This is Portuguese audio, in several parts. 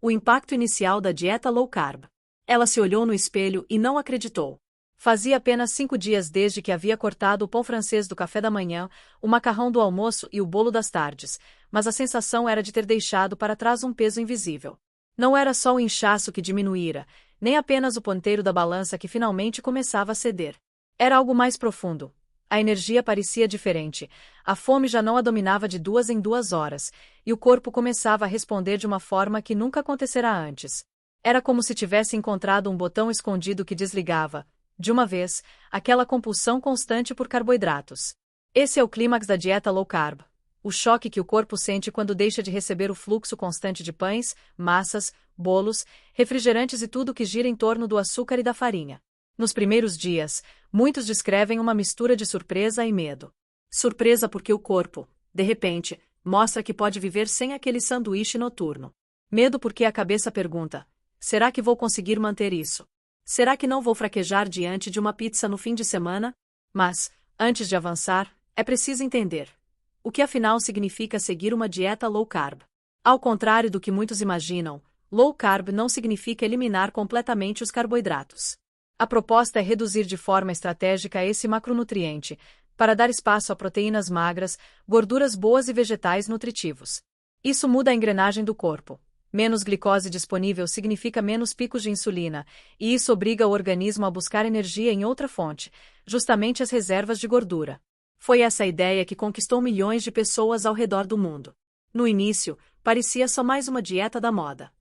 O impacto inicial da dieta low carb. Ela se olhou no espelho e não acreditou. Fazia apenas 5 dias desde que havia cortado o pão francês do café da manhã, o macarrão do almoço e o bolo das tardes, mas a sensação era de ter deixado para trás um peso invisível. Não era só o inchaço que diminuíra, nem apenas o ponteiro da balança que finalmente começava a ceder. Era algo mais profundo. A energia parecia diferente, a fome já não a dominava de 2 em 2 horas, e o corpo começava a responder de uma forma que nunca acontecera antes. Era como se tivesse encontrado um botão escondido que desligava, de uma vez, aquela compulsão constante por carboidratos. Esse é o clímax da dieta low carb. O choque que o corpo sente quando deixa de receber o fluxo constante de pães, massas, bolos, refrigerantes e tudo que gira em torno do açúcar e da farinha. Nos primeiros dias, muitos descrevem uma mistura de surpresa e medo. Surpresa porque o corpo, de repente, mostra que pode viver sem aquele sanduíche noturno. Medo porque a cabeça pergunta: será que vou conseguir manter isso? Será que não vou fraquejar diante de uma pizza no fim de semana? Mas, antes de avançar, é preciso entender o que afinal significa seguir uma dieta low carb. Ao contrário do que muitos imaginam, low carb não significa eliminar completamente os carboidratos. A proposta é reduzir de forma estratégica esse macronutriente, para dar espaço a proteínas magras, gorduras boas e vegetais nutritivos. Isso muda a engrenagem do corpo. Menos glicose disponível significa menos picos de insulina, e isso obriga o organismo a buscar energia em outra fonte, justamente as reservas de gordura. Foi essa ideia que conquistou milhões de pessoas ao redor do mundo. No início, parecia só mais uma dieta da moda.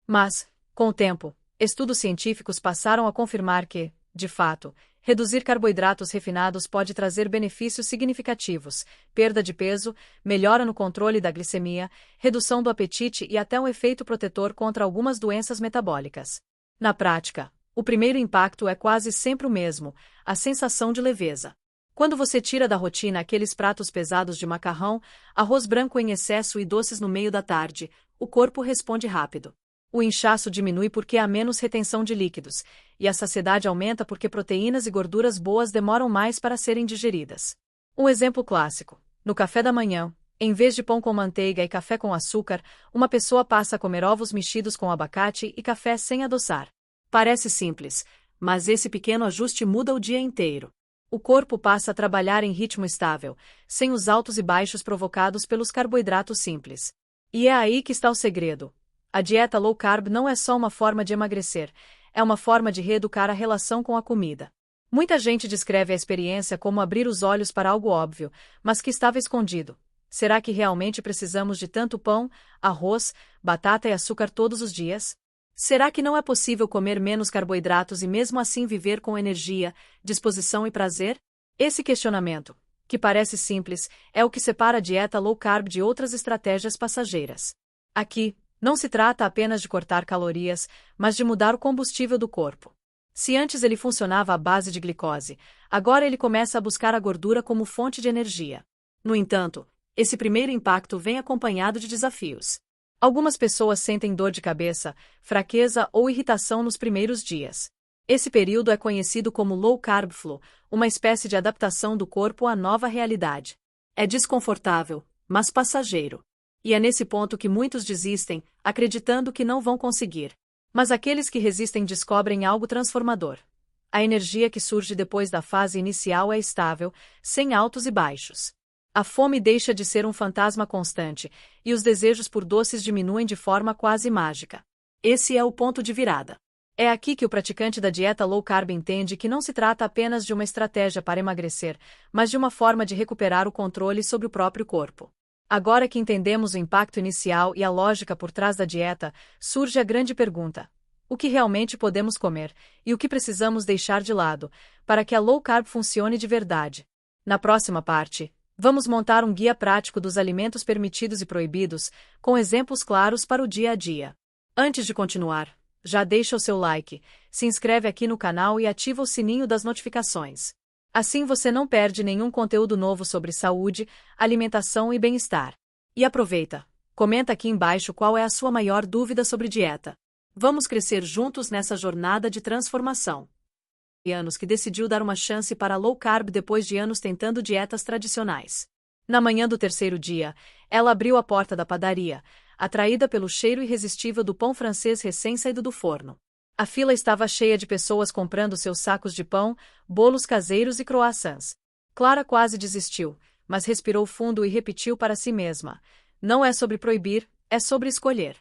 Mas, com o tempo, estudos científicos passaram a confirmar que, de fato, reduzir carboidratos refinados pode trazer benefícios significativos: perda de peso, melhora no controle da glicemia, redução do apetite e até um efeito protetor contra algumas doenças metabólicas. Na prática, o primeiro impacto é quase sempre o mesmo: a sensação de leveza. Quando você tira da rotina aqueles pratos pesados de macarrão, arroz branco em excesso e doces no meio da tarde, o corpo responde rápido. O inchaço diminui porque há menos retenção de líquidos, e a saciedade aumenta porque proteínas e gorduras boas demoram mais para serem digeridas. Um exemplo clássico: no café da manhã, em vez de pão com manteiga e café com açúcar, uma pessoa passa a comer ovos mexidos com abacate e café sem adoçar. Parece simples, mas esse pequeno ajuste muda o dia inteiro. O corpo passa a trabalhar em ritmo estável, sem os altos e baixos provocados pelos carboidratos simples. E é aí que está o segredo. A dieta low carb não é só uma forma de emagrecer, é uma forma de reeducar a relação com a comida. Muita gente descreve a experiência como abrir os olhos para algo óbvio, mas que estava escondido. Será que realmente precisamos de tanto pão, arroz, batata e açúcar todos os dias? Será que não é possível comer menos carboidratos e mesmo assim viver com energia, disposição e prazer? Esse questionamento, que parece simples, é o que separa a dieta low carb de outras estratégias passageiras. Aqui, não se trata apenas de cortar calorias, mas de mudar o combustível do corpo. Se antes ele funcionava à base de glicose, agora ele começa a buscar a gordura como fonte de energia. No entanto, esse primeiro impacto vem acompanhado de desafios. Algumas pessoas sentem dor de cabeça, fraqueza ou irritação nos primeiros dias. Esse período é conhecido como low carb flu, uma espécie de adaptação do corpo à nova realidade. É desconfortável, mas passageiro. E é nesse ponto que muitos desistem, acreditando que não vão conseguir. Mas aqueles que resistem descobrem algo transformador. A energia que surge depois da fase inicial é estável, sem altos e baixos. A fome deixa de ser um fantasma constante, e os desejos por doces diminuem de forma quase mágica. Esse é o ponto de virada. É aqui que o praticante da dieta low carb entende que não se trata apenas de uma estratégia para emagrecer, mas de uma forma de recuperar o controle sobre o próprio corpo. Agora que entendemos o impacto inicial e a lógica por trás da dieta, surge a grande pergunta: o que realmente podemos comer, e o que precisamos deixar de lado, para que a low carb funcione de verdade? Na próxima parte, vamos montar um guia prático dos alimentos permitidos e proibidos, com exemplos claros para o dia a dia. Antes de continuar, já deixa o seu like, se inscreve aqui no canal e ativa o sininho das notificações. Assim você não perde nenhum conteúdo novo sobre saúde, alimentação e bem-estar. E aproveita, comenta aqui embaixo qual é a sua maior dúvida sobre dieta. Vamos crescer juntos nessa jornada de transformação. Anos que decidiu dar uma chance para low carb depois de anos tentando dietas tradicionais. Na manhã do terceiro dia, ela abriu a porta da padaria, atraída pelo cheiro irresistível do pão francês recém-saído do forno. A fila estava cheia de pessoas comprando seus sacos de pão, bolos caseiros e croissants. Clara quase desistiu, mas respirou fundo e repetiu para si mesma: não é sobre proibir, é sobre escolher.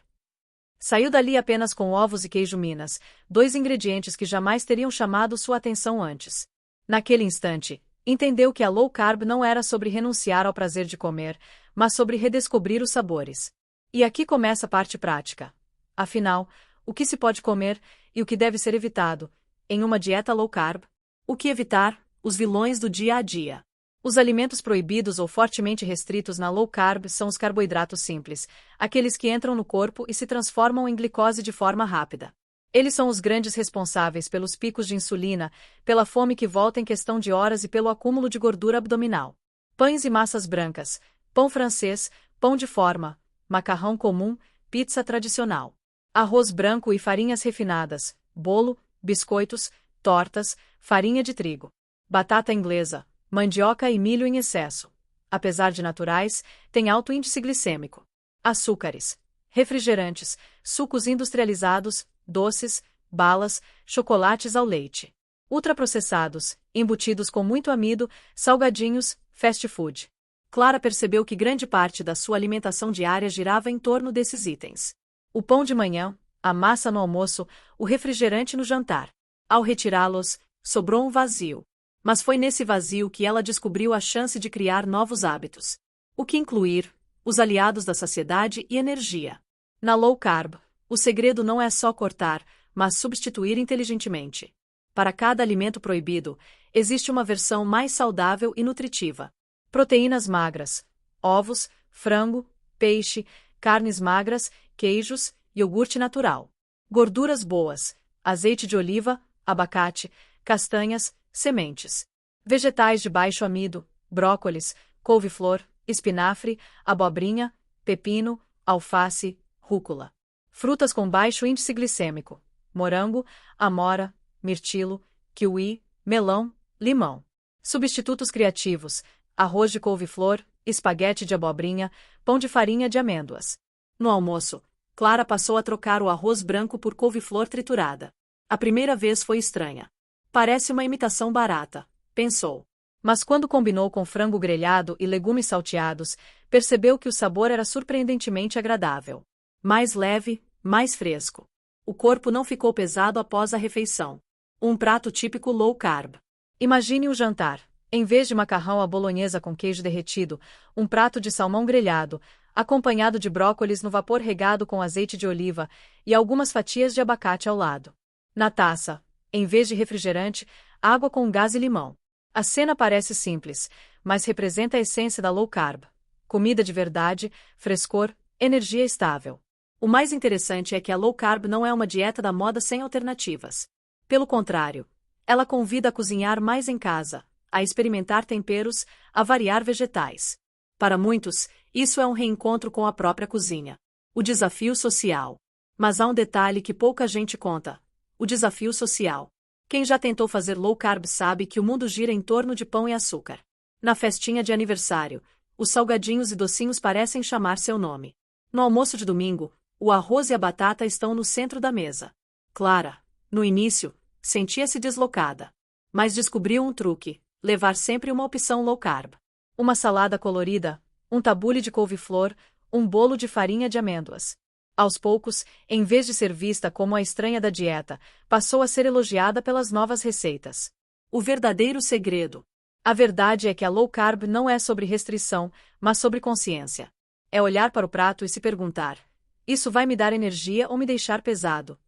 Saiu dali apenas com ovos e queijo Minas, 2 ingredientes que jamais teriam chamado sua atenção antes. Naquele instante, entendeu que a low carb não era sobre renunciar ao prazer de comer, mas sobre redescobrir os sabores. E aqui começa a parte prática. Afinal, o que se pode comer e o que deve ser evitado em uma dieta low carb? O que evitar? Os vilões do dia a dia. Os alimentos proibidos ou fortemente restritos na low carb são os carboidratos simples, aqueles que entram no corpo e se transformam em glicose de forma rápida. Eles são os grandes responsáveis pelos picos de insulina, pela fome que volta em questão de horas e pelo acúmulo de gordura abdominal. Pães e massas brancas, pão francês, pão de forma, macarrão comum, pizza tradicional. Arroz branco e farinhas refinadas, bolo, biscoitos, tortas, farinha de trigo. Batata inglesa, mandioca e milho em excesso. Apesar de naturais, têm alto índice glicêmico. Açúcares, refrigerantes, sucos industrializados, doces, balas, chocolates ao leite. Ultraprocessados, embutidos com muito amido, salgadinhos, fast food. Clara percebeu que grande parte da sua alimentação diária girava em torno desses itens. O pão de manhã, a massa no almoço, o refrigerante no jantar. Ao retirá-los, sobrou um vazio. Mas foi nesse vazio que ela descobriu a chance de criar novos hábitos. O que incluir? Os aliados da saciedade e energia. Na low carb, o segredo não é só cortar, mas substituir inteligentemente. Para cada alimento proibido, existe uma versão mais saudável e nutritiva. Proteínas magras, ovos, frango, peixe, carnes magras, queijos, iogurte natural. Gorduras boas, azeite de oliva, abacate, castanhas, sementes. Vegetais de baixo amido, brócolis, couve-flor, espinafre, abobrinha, pepino, alface, rúcula. Frutas com baixo índice glicêmico, morango, amora, mirtilo, kiwi, melão, limão. Substitutos criativos, arroz de couve-flor, espaguete de abobrinha, pão de farinha de amêndoas. No almoço, Clara passou a trocar o arroz branco por couve-flor triturada. A primeira vez foi estranha. Parece uma imitação barata, pensou. Mas quando combinou com frango grelhado e legumes salteados, percebeu que o sabor era surpreendentemente agradável. Mais leve, mais fresco. O corpo não ficou pesado após a refeição. Um prato típico low carb. Imagine o jantar. Em vez de macarrão à bolonhesa com queijo derretido, um prato de salmão grelhado, acompanhado de brócolis no vapor regado com azeite de oliva e algumas fatias de abacate ao lado. Na taça, em vez de refrigerante, água com gás e limão. A cena parece simples, mas representa a essência da low carb. Comida de verdade, frescor, energia estável. O mais interessante é que a low carb não é uma dieta da moda sem alternativas. Pelo contrário, ela convida a cozinhar mais em casa, a experimentar temperos, a variar vegetais. Para muitos, isso é um reencontro com a própria cozinha. O desafio social. Mas há um detalhe que pouca gente conta. O desafio social. Quem já tentou fazer low carb sabe que o mundo gira em torno de pão e açúcar. Na festinha de aniversário, os salgadinhos e docinhos parecem chamar seu nome. No almoço de domingo, o arroz e a batata estão no centro da mesa. Clara, no início, sentia-se deslocada. Mas descobriu um truque: levar sempre uma opção low carb. Uma salada colorida, um tabule de couve-flor, um bolo de farinha de amêndoas. Aos poucos, em vez de ser vista como a estranha da dieta, passou a ser elogiada pelas novas receitas. O verdadeiro segredo. A verdade é que a low carb não é sobre restrição, mas sobre consciência. É olhar para o prato e se perguntar: isso vai me dar energia ou me deixar pesado?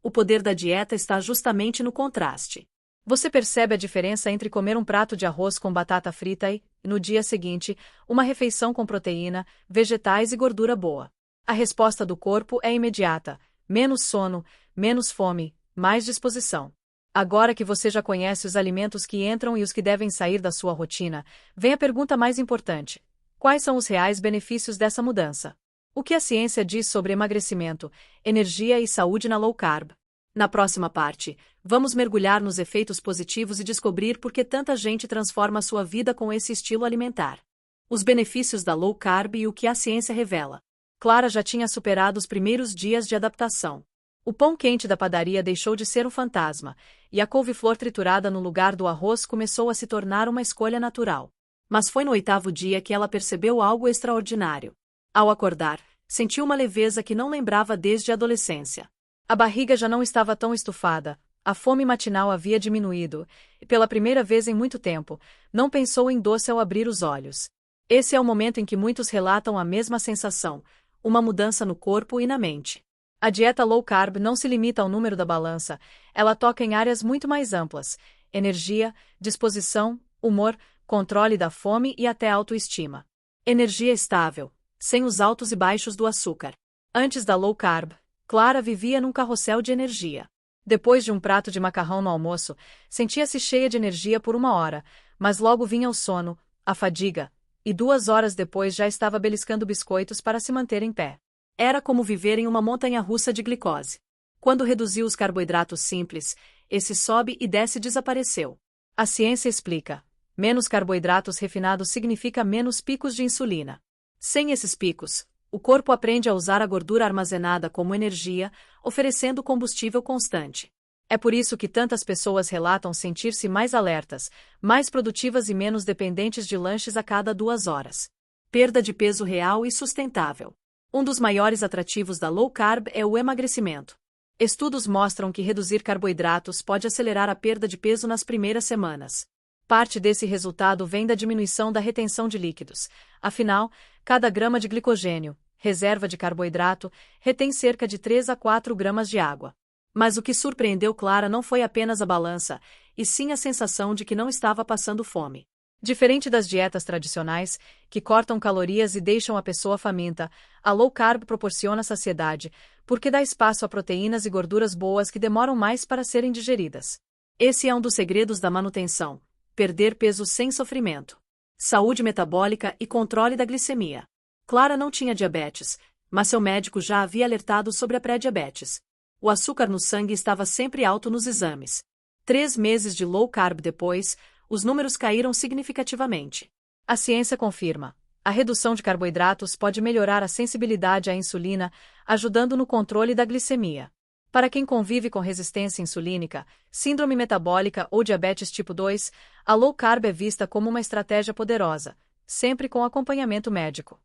O poder da dieta está justamente no contraste. Você percebe a diferença entre comer um prato de arroz com batata frita e, no dia seguinte, uma refeição com proteína, vegetais e gordura boa. A resposta do corpo é imediata: menos sono, menos fome, mais disposição. Agora que você já conhece os alimentos que entram e os que devem sair da sua rotina, vem a pergunta mais importante: quais são os reais benefícios dessa mudança? O que a ciência diz sobre emagrecimento, energia e saúde na low carb? Na próxima parte, vamos mergulhar nos efeitos positivos e descobrir por que tanta gente transforma sua vida com esse estilo alimentar. Os benefícios da low carb e o que a ciência revela. Clara já tinha superado os primeiros dias de adaptação. O pão quente da padaria deixou de ser um fantasma, e a couve-flor triturada no lugar do arroz começou a se tornar uma escolha natural. Mas foi no 8º dia que ela percebeu algo extraordinário. Ao acordar, sentiu uma leveza que não lembrava desde a adolescência. A barriga já não estava tão estufada, a fome matinal havia diminuído, e pela primeira vez em muito tempo, não pensou em doce ao abrir os olhos. Esse é o momento em que muitos relatam a mesma sensação, uma mudança no corpo e na mente. A dieta low carb não se limita ao número da balança, ela toca em áreas muito mais amplas: energia, disposição, humor, controle da fome e até autoestima. Energia estável, sem os altos e baixos do açúcar. Antes da low carb, Clara vivia num carrossel de energia. Depois de um prato de macarrão no almoço, sentia-se cheia de energia por 1 hora, mas logo vinha o sono, a fadiga, e 2 horas depois já estava beliscando biscoitos para se manter em pé. Era como viver em uma montanha-russa de glicose. Quando reduziu os carboidratos simples, esse sobe e desce desapareceu. A ciência explica: menos carboidratos refinados significa menos picos de insulina. Sem esses picos, o corpo aprende a usar a gordura armazenada como energia, oferecendo combustível constante. É por isso que tantas pessoas relatam sentir-se mais alertas, mais produtivas e menos dependentes de lanches a cada 2 horas. Perda de peso real e sustentável. Um dos maiores atrativos da low carb é o emagrecimento. Estudos mostram que reduzir carboidratos pode acelerar a perda de peso nas primeiras semanas. Parte desse resultado vem da diminuição da retenção de líquidos. Afinal, cada grama de glicogênio, reserva de carboidrato, retém cerca de 3 a 4 gramas de água. Mas o que surpreendeu Clara não foi apenas a balança, e sim a sensação de que não estava passando fome. Diferente das dietas tradicionais, que cortam calorias e deixam a pessoa faminta, a low carb proporciona saciedade, porque dá espaço a proteínas e gorduras boas que demoram mais para serem digeridas. Esse é um dos segredos da manutenção: perder peso sem sofrimento. Saúde metabólica e controle da glicemia. Clara não tinha diabetes, mas seu médico já havia alertado sobre a pré-diabetes. O açúcar no sangue estava sempre alto nos exames. 3 meses de low carb depois, os números caíram significativamente. A ciência confirma: a redução de carboidratos pode melhorar a sensibilidade à insulina, ajudando no controle da glicemia. Para quem convive com resistência insulínica, síndrome metabólica ou diabetes tipo 2, a low carb é vista como uma estratégia poderosa, sempre com acompanhamento médico.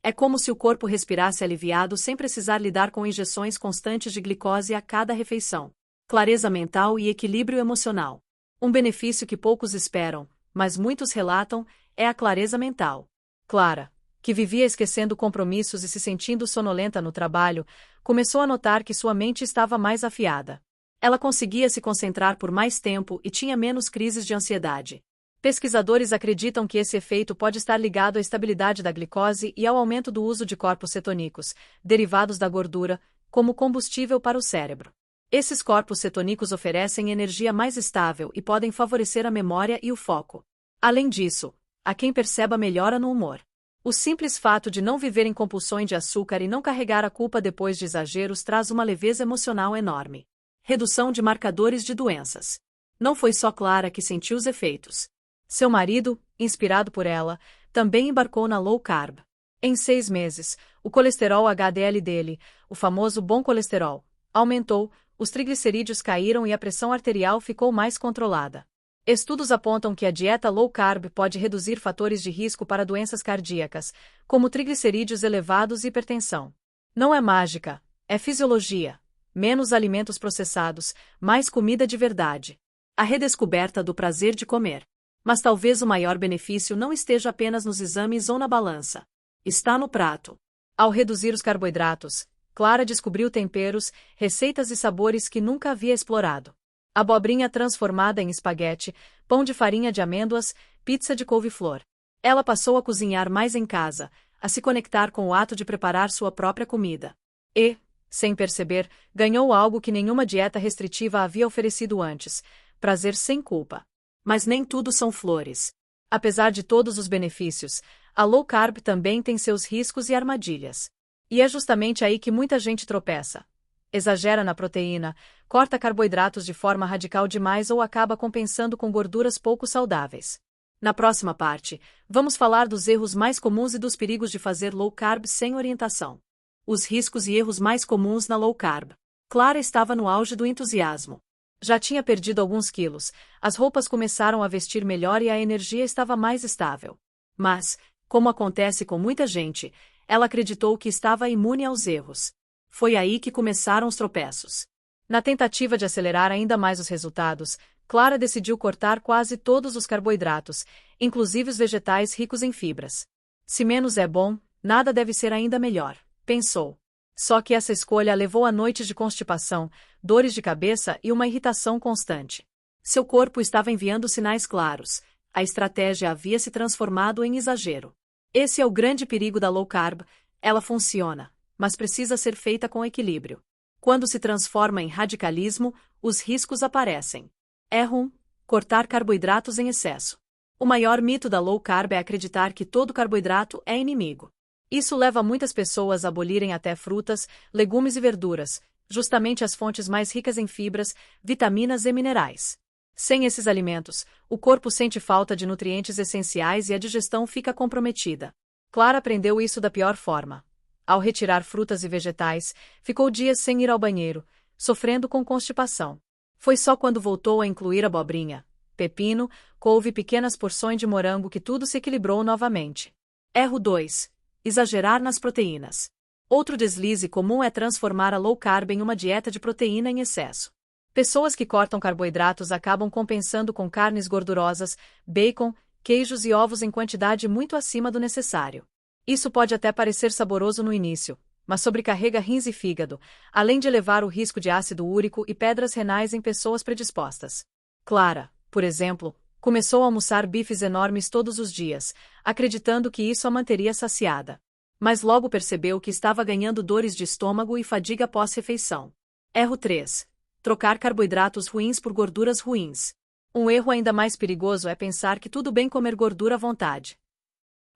É como se o corpo respirasse aliviado sem precisar lidar com injeções constantes de glicose a cada refeição. Clareza mental e equilíbrio emocional. Um benefício que poucos esperam, mas muitos relatam, é a clareza mental. Clara, que vivia esquecendo compromissos e se sentindo sonolenta no trabalho, começou a notar que sua mente estava mais afiada. Ela conseguia se concentrar por mais tempo e tinha menos crises de ansiedade. Pesquisadores acreditam que esse efeito pode estar ligado à estabilidade da glicose e ao aumento do uso de corpos cetônicos, derivados da gordura, como combustível para o cérebro. Esses corpos cetônicos oferecem energia mais estável e podem favorecer a memória e o foco. Além disso, há quem perceba melhora no humor. O simples fato de não viver em compulsões de açúcar e não carregar a culpa depois de exageros traz uma leveza emocional enorme. Redução de marcadores de doenças. Não foi só Clara que sentiu os efeitos. Seu marido, inspirado por ela, também embarcou na low carb. Em 6 meses, o colesterol HDL dele, o famoso bom colesterol, aumentou, os triglicerídeos caíram e a pressão arterial ficou mais controlada. Estudos apontam que a dieta low carb pode reduzir fatores de risco para doenças cardíacas, como triglicerídeos elevados e hipertensão. Não é mágica, é fisiologia. Menos alimentos processados, mais comida de verdade. A redescoberta do prazer de comer. Mas talvez o maior benefício não esteja apenas nos exames ou na balança. Está no prato. Ao reduzir os carboidratos, Clara descobriu temperos, receitas e sabores que nunca havia explorado. Abobrinha transformada em espaguete, pão de farinha de amêndoas, pizza de couve-flor. Ela passou a cozinhar mais em casa, a se conectar com o ato de preparar sua própria comida. E, sem perceber, ganhou algo que nenhuma dieta restritiva havia oferecido antes: prazer sem culpa. Mas nem tudo são flores. Apesar de todos os benefícios, a low carb também tem seus riscos e armadilhas. E é justamente aí que muita gente tropeça. Exagera na proteína, corta carboidratos de forma radical demais ou acaba compensando com gorduras pouco saudáveis. Na próxima parte, vamos falar dos erros mais comuns e dos perigos de fazer low carb sem orientação. Os riscos e erros mais comuns na low carb. Clara estava no auge do entusiasmo. Já tinha perdido alguns quilos, as roupas começaram a vestir melhor e a energia estava mais estável. Mas, como acontece com muita gente, ela acreditou que estava imune aos erros. Foi aí que começaram os tropeços. Na tentativa de acelerar ainda mais os resultados, Clara decidiu cortar quase todos os carboidratos, inclusive os vegetais ricos em fibras. Se menos é bom, nada deve ser ainda melhor, pensou. Só que essa escolha a levou a noites de constipação, dores de cabeça e uma irritação constante. Seu corpo estava enviando sinais claros. A estratégia havia se transformado em exagero. Esse é o grande perigo da low carb. Ela funciona, mas precisa ser feita com equilíbrio. Quando se transforma em radicalismo, os riscos aparecem. Erro 1. Cortar carboidratos em excesso. O maior mito da low carb é acreditar que todo carboidrato é inimigo. Isso leva muitas pessoas a abolirem até frutas, legumes e verduras, justamente as fontes mais ricas em fibras, vitaminas e minerais. Sem esses alimentos, o corpo sente falta de nutrientes essenciais e a digestão fica comprometida. Clara aprendeu isso da pior forma. Ao retirar frutas e vegetais, ficou dias sem ir ao banheiro, sofrendo com constipação. Foi só quando voltou a incluir abobrinha, pepino, couve e pequenas porções de morango que tudo se equilibrou novamente. Erro 2. Exagerar nas proteínas. Outro deslize comum é transformar a low carb em uma dieta de proteína em excesso. Pessoas que cortam carboidratos acabam compensando com carnes gordurosas, bacon, queijos e ovos em quantidade muito acima do necessário. Isso pode até parecer saboroso no início, mas sobrecarrega rins e fígado, além de elevar o risco de ácido úrico e pedras renais em pessoas predispostas. Clara, por exemplo, começou a almoçar bifes enormes todos os dias, acreditando que isso a manteria saciada. Mas logo percebeu que estava ganhando dores de estômago e fadiga pós-refeição. Erro 3. Trocar carboidratos ruins por gorduras ruins. Um erro ainda mais perigoso é pensar que tudo bem comer gordura à vontade.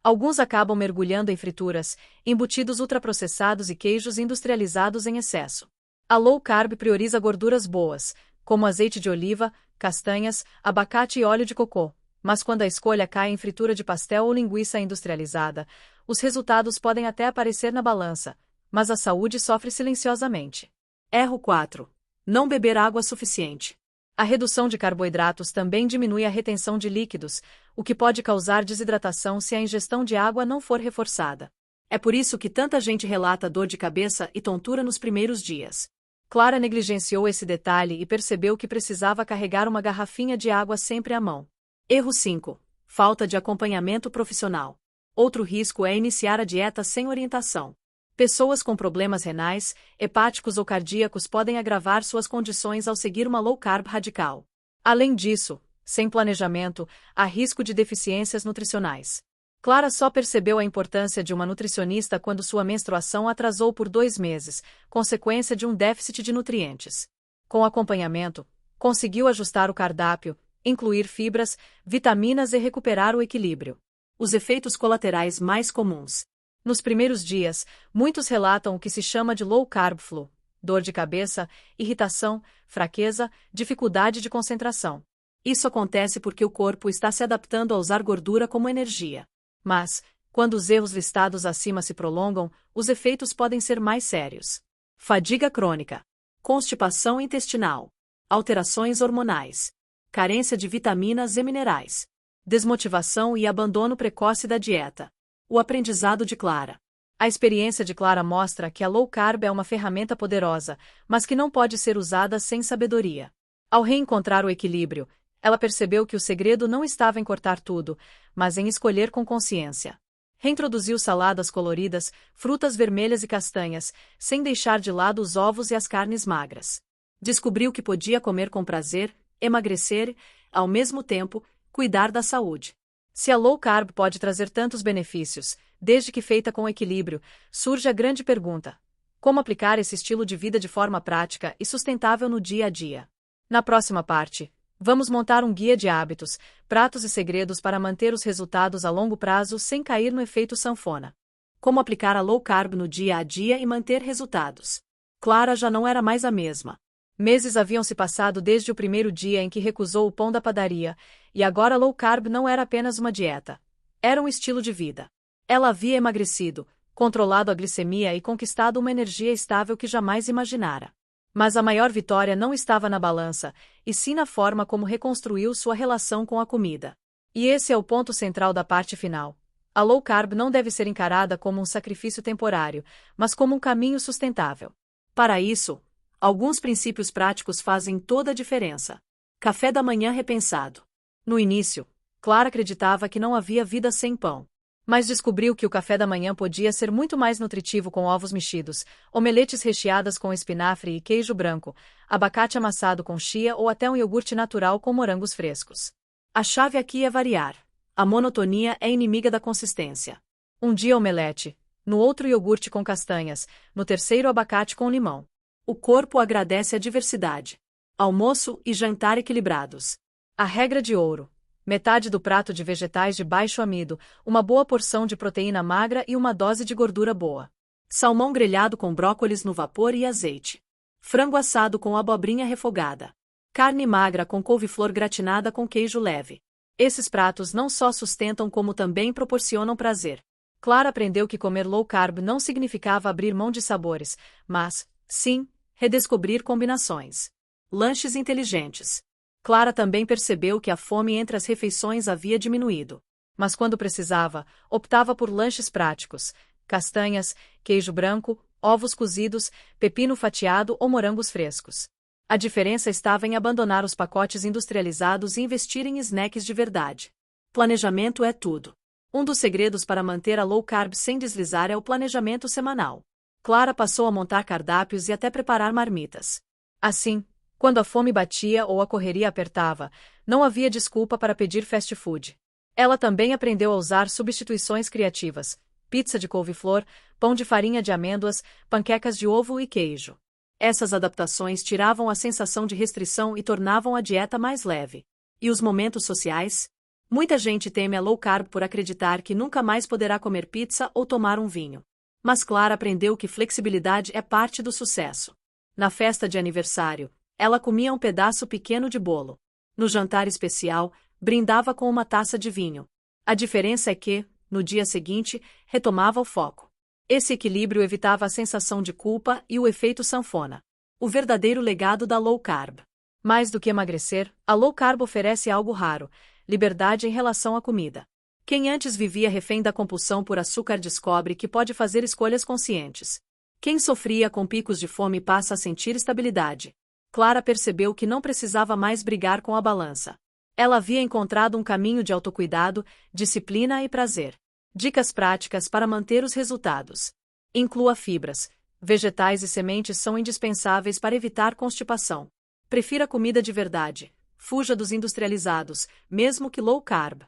Alguns acabam mergulhando em frituras, embutidos ultraprocessados e queijos industrializados em excesso. A low carb prioriza gorduras boas, como azeite de oliva, castanhas, abacate e óleo de cocô. Mas quando a escolha cai em fritura de pastel ou linguiça industrializada, os resultados podem até aparecer na balança, mas a saúde sofre silenciosamente. Erro 4. Não beber água suficiente. A redução de carboidratos também diminui a retenção de líquidos, o que pode causar desidratação se a ingestão de água não for reforçada. É por isso que tanta gente relata dor de cabeça e tontura nos primeiros dias. Clara negligenciou esse detalhe e percebeu que precisava carregar uma garrafinha de água sempre à mão. Erro 5. Falta de acompanhamento profissional. Outro risco é iniciar a dieta sem orientação. Pessoas com problemas renais, hepáticos ou cardíacos podem agravar suas condições ao seguir uma low carb radical. Além disso, sem planejamento, há risco de deficiências nutricionais. Clara só percebeu a importância de uma nutricionista quando sua menstruação atrasou por 2 meses, consequência de um déficit de nutrientes. Com acompanhamento, conseguiu ajustar o cardápio, incluir fibras, vitaminas e recuperar o equilíbrio. Os efeitos colaterais mais comuns. Nos primeiros dias, muitos relatam o que se chama de low carb flu, dor de cabeça, irritação, fraqueza, dificuldade de concentração. Isso acontece porque o corpo está se adaptando a usar gordura como energia. Mas, quando os erros listados acima se prolongam, os efeitos podem ser mais sérios. Fadiga crônica, constipação intestinal, alterações hormonais, carência de vitaminas e minerais, desmotivação e abandono precoce da dieta. O aprendizado de Clara. A experiência de Clara mostra que a low carb é uma ferramenta poderosa, mas que não pode ser usada sem sabedoria. Ao reencontrar o equilíbrio, ela percebeu que o segredo não estava em cortar tudo, mas em escolher com consciência. Reintroduziu saladas coloridas, frutas vermelhas e castanhas, sem deixar de lado os ovos e as carnes magras. Descobriu que podia comer com prazer, emagrecer e, ao mesmo tempo, cuidar da saúde. Se a low carb pode trazer tantos benefícios, desde que feita com equilíbrio, surge a grande pergunta: como aplicar esse estilo de vida de forma prática e sustentável no dia a dia? Na próxima parte, vamos montar um guia de hábitos, pratos e segredos para manter os resultados a longo prazo sem cair no efeito sanfona. Como aplicar a low carb no dia a dia e manter resultados. Clara já não era mais a mesma. Meses haviam se passado desde o primeiro dia em que recusou o pão da padaria, e agora low carb não era apenas uma dieta. Era um estilo de vida. Ela havia emagrecido, controlado a glicemia e conquistado uma energia estável que jamais imaginara. Mas a maior vitória não estava na balança, e sim na forma como reconstruiu sua relação com a comida. E esse é o ponto central da parte final. A low carb não deve ser encarada como um sacrifício temporário, mas como um caminho sustentável. Para isso, alguns princípios práticos fazem toda a diferença. Café da manhã repensado. No início, Clara acreditava que não havia vida sem pão. Mas descobriu que o café da manhã podia ser muito mais nutritivo com ovos mexidos, omeletes recheadas com espinafre e queijo branco, abacate amassado com chia ou até um iogurte natural com morangos frescos. A chave aqui é variar. A monotonia é inimiga da consistência. Um dia omelete, no outro iogurte com castanhas, no terceiro abacate com limão. O corpo agradece a diversidade. Almoço e jantar equilibrados. A regra de ouro. Metade do prato de vegetais de baixo amido, uma boa porção de proteína magra e uma dose de gordura boa. Salmão grelhado com brócolis no vapor e azeite. Frango assado com abobrinha refogada. Carne magra com couve-flor gratinada com queijo leve. Esses pratos não só sustentam como também proporcionam prazer. Clara aprendeu que comer low carb não significava abrir mão de sabores, mas, sim, redescobrir combinações. Lanches inteligentes. Clara também percebeu que a fome entre as refeições havia diminuído. Mas quando precisava, optava por lanches práticos: castanhas, queijo branco, ovos cozidos, pepino fatiado ou morangos frescos. A diferença estava em abandonar os pacotes industrializados e investir em snacks de verdade. Planejamento é tudo. Um dos segredos para manter a low carb sem deslizar é o planejamento semanal. Clara passou a montar cardápios e até preparar marmitas. Assim, quando a fome batia ou a correria apertava, não havia desculpa para pedir fast food. Ela também aprendeu a usar substituições criativas: pizza de couve-flor, pão de farinha de amêndoas, panquecas de ovo e queijo. Essas adaptações tiravam a sensação de restrição e tornavam a dieta mais leve. E os momentos sociais? Muita gente teme a low carb por acreditar que nunca mais poderá comer pizza ou tomar um vinho. Mas Clara aprendeu que flexibilidade é parte do sucesso. Na festa de aniversário, ela comia um pedaço pequeno de bolo. No jantar especial, brindava com uma taça de vinho. A diferença é que, no dia seguinte, retomava o foco. Esse equilíbrio evitava a sensação de culpa e o efeito sanfona. O verdadeiro legado da low carb. Mais do que emagrecer, a low carb oferece algo raro: liberdade em relação à comida. Quem antes vivia refém da compulsão por açúcar descobre que pode fazer escolhas conscientes. Quem sofria com picos de fome passa a sentir estabilidade. Clara percebeu que não precisava mais brigar com a balança. Ela havia encontrado um caminho de autocuidado, disciplina e prazer. Dicas práticas para manter os resultados. Inclua fibras. Vegetais e sementes são indispensáveis para evitar constipação. Prefira comida de verdade. Fuja dos industrializados, mesmo que low carb.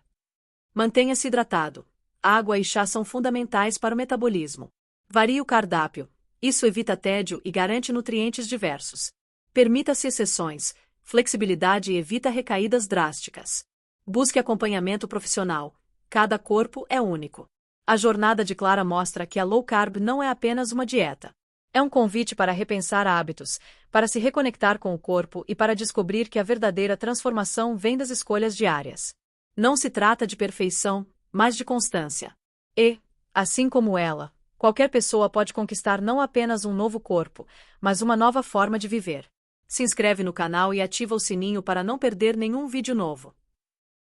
Mantenha-se hidratado. Água e chá são fundamentais para o metabolismo. Varie o cardápio. Isso evita tédio e garante nutrientes diversos. Permita-se exceções. Flexibilidade evita recaídas drásticas. Busque acompanhamento profissional. Cada corpo é único. A jornada de Clara mostra que a low carb não é apenas uma dieta. É um convite para repensar hábitos, para se reconectar com o corpo e para descobrir que a verdadeira transformação vem das escolhas diárias. Não se trata de perfeição, mas de constância. E, assim como ela, qualquer pessoa pode conquistar não apenas um novo corpo, mas uma nova forma de viver. Se inscreve no canal e ativa o sininho para não perder nenhum vídeo novo.